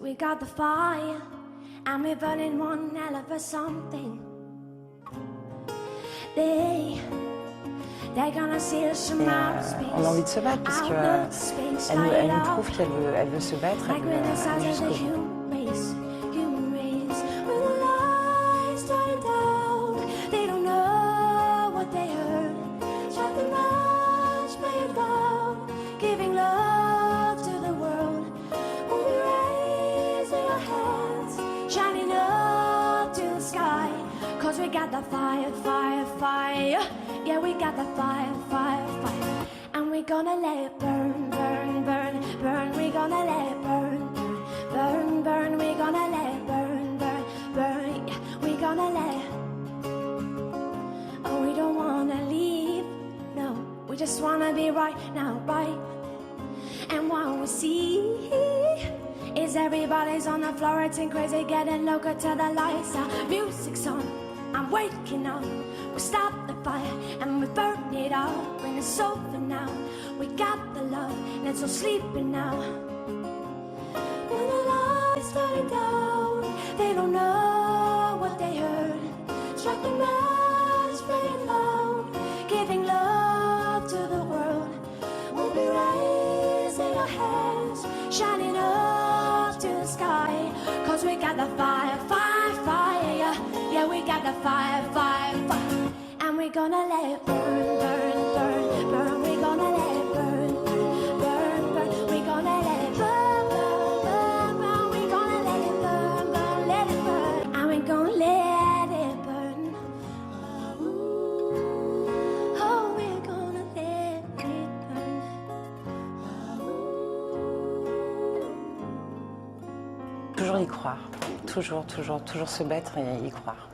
we got the fire, and we're burning one hell of a something. They're gonna see us from outer space. On a envie de se battre parce qu'elle nous prouve qu'elle veut se battre, elle veut aller jusqu'au bout. They don't know what they heard. Shut the lights, play it loud, giving love to the world. We'll be raising our hands, shining up to the sky. Cause we got the fire, fire, fire. Yeah, we got the fire, fire, fire. And we're gonna let it burn, burn, burn, burn. We're gonna let it burn, burn, burn, burn. We're gonna let it burn, burn, burn. Yeah, we're gonna let it. Oh, we don't wanna leave, no. We just wanna be right now, right? And what we see is everybody's on the floor, it's crazy, getting local till the lights out. Music's on, I'm waking up. We stop the fire and we burn it out. Bring us over now. We got the love, let's all sleeping now. When the lights die down, they don't know what they heard. Strike the match, play it loud, giving love to the world. We'll be raising our hands, shining up to the sky. Cause we got the fire, fire, fire. Yeah, we got the fire, fire, fire. And we're gonna let it burn, burn, burn, burn. We're gonna let it burn, burn, burn, burn. We're gonna let it burn, burn, burn, burn. We're gonna let it burn, burn, let it burn. And we're gonna let it burn. Oh, we're gonna let it burn. Toujours y croire, toujours se battre et y croire.